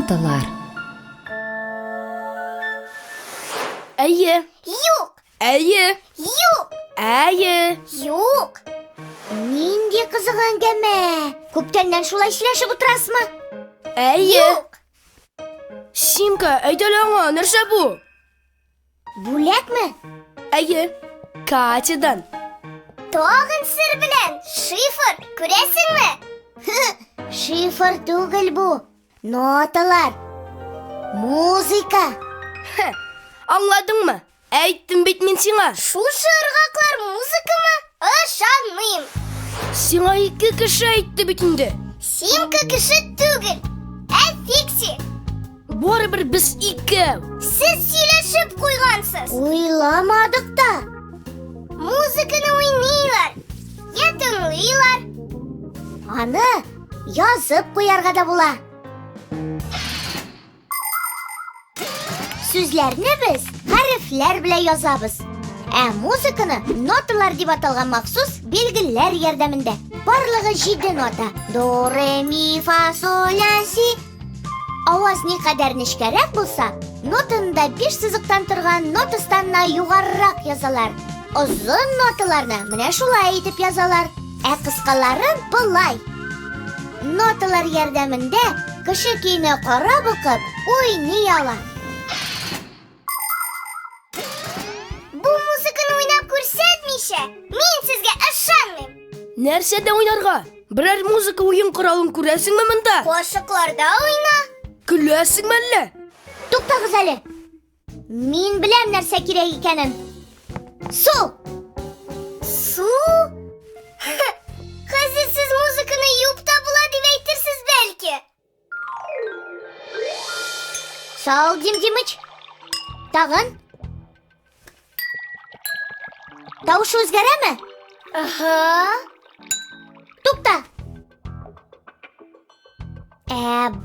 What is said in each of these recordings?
Notalar. Әйе. Юк, Әйе. юк, Әйе. юк. Нинди кызык әңгәмә. Күптәннән шулай сөйләшеп утырасызмы? Әйе. Юк. Симка, әйдәле аңа, нәрсә бу? Бүләкме? Әйе. Катядан. Тагын сер белән. Шифр, күрәсеңме? Шифр түгел бу. Ноталар. Музыка. Аңладыңмы? Әйттем бит мин сиңа. Шушы ыргаклар музыкамы? Ышанмыйм. Сиңа ике кеше әйтте бит инде. Симка кеше түгел. Ә Фикси. Барыбер без икәү. Сез сөйләшеп куйгансыз. Уйламадык та. Музыканы уйныйлар. Я тыңлыйлар. Аны язып куярга да була. Сүзләрне без хәрефләр белән язабыз. Ә музыканы ноталар дип аталган махсус билгеләр ярдәмендә. Барлыгы 7 нота. До, ре, ми, фа, соль, ля, си. Аваз никадәр нечкәрәк булса, нотында 5 сызыктан торган нотастанна югарырак язалар. Озын ноталарны менә шулай итеп язалар. Ә кыскаларын былай. Ноталар ярдәмендә кеше көйне карап укып, уйный ала. Бу музыканы уйнап күрсәтмичә, мин сезгә ышанмыйм. Нәрсәдә уйнарга? Берәр музыка уен коралын күрәсеңме монда? Кошыкларда уйна. Көләсеңме әллә? Туктагыз әле. Мин беләм нәрсә кирәк икәнен. Су! Су? Хәзер сез музыканы юып та була дип әйтерсез бәлки. Сау, Дим-Димыч. Тагын? Тауышы үзгәрәме? Ага. Тукта.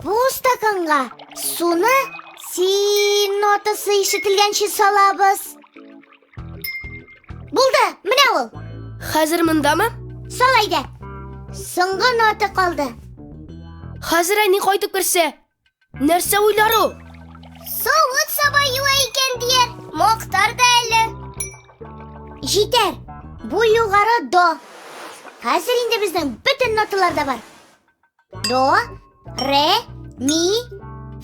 Бу стаканга суны си нотасы ишетелгәнче салабыз. Булды, менә ул. Хәзер мондамы? Сал әйдә. Соңгы нота калды. Хәзер әни кайтып керсә, нәрсә уйлар ул? Савыт саба юа икән дияр. Мактар да әле. Җитәр. Бу югары до. Хәзер инде безнең бөтен ноталар да бар. До, ре, ми,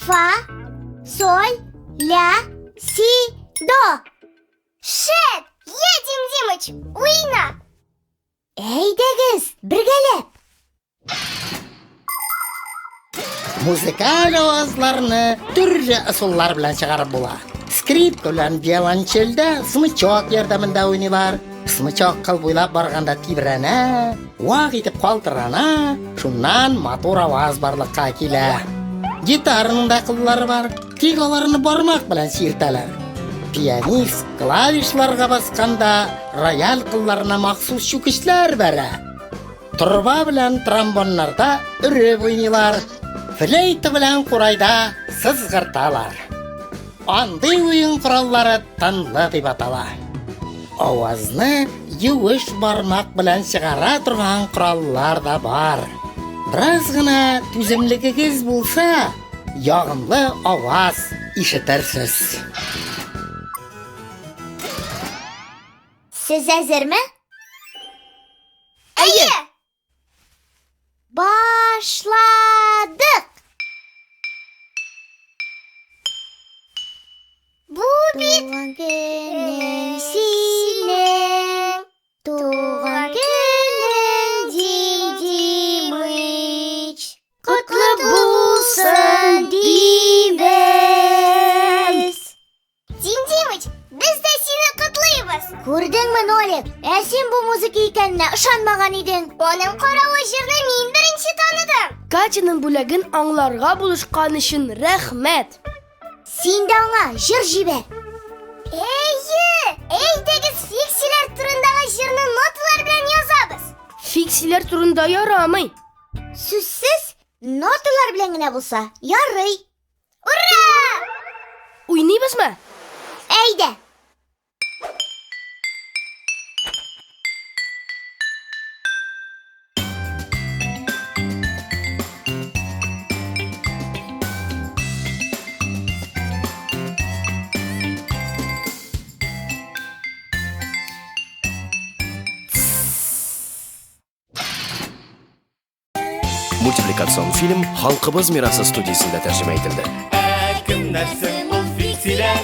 фа, соль, ля, си, до. Шәт! Я, Дим-Димыч, уйна! Әйдәгез, бергәләп! Музыкаль авазларны төрле ысуллар белән чыгарып була. Скрипка белән виолончельдә смычок ярдәмендә уйныйлар. Смычок кыл буйлап барганда тибрәнә, вак итеп калтырана, шуннан матур аваз барлыкка килә. Гитараның да кыллары бар, тик аларны бармак белән чиртәләр. Пианист клавишларга басканда рояль кылларына махсус чүкечләр бәрә. Торба белән тромбоннарда үреп уйныйлар. Флейта белән курайда сызгырталар. Андый уен кораллары тынлык дип атала. Авазны юеш бармак белән чыгара торган кораллар да бар. Бераз гына түземлегегез булса, ягымлы аваз ишетерсез. Сез әзерме? Әйе. Башладык! Бу бит туган көнең синең, туган көнең Дим-Димыч. Котлы булсын дибез. Дим-Димыч, без дә сине котлыйбыз. Күрдеңме, Нолик? Ә син бу музыка икәненә ышанмаган идең. Аның каравы җырны мин беренче таныдым. Катяның бүләген аңларга булышкан өчен рәхмәт. Син дә аңа җыр җибәр. Әйе! Әйдәгез фиксиләр турындагы җырны ноталар белән язабыз. Фиксиләр турында ярамый. Сүзсез ноталар белән генә булса, ярый. Ура! Уйныйбызмы? Әйдә. Multiplikatsion film Halkımız Mirası stüdyosunda tercüme edildi. Kimlersin ul fiksiler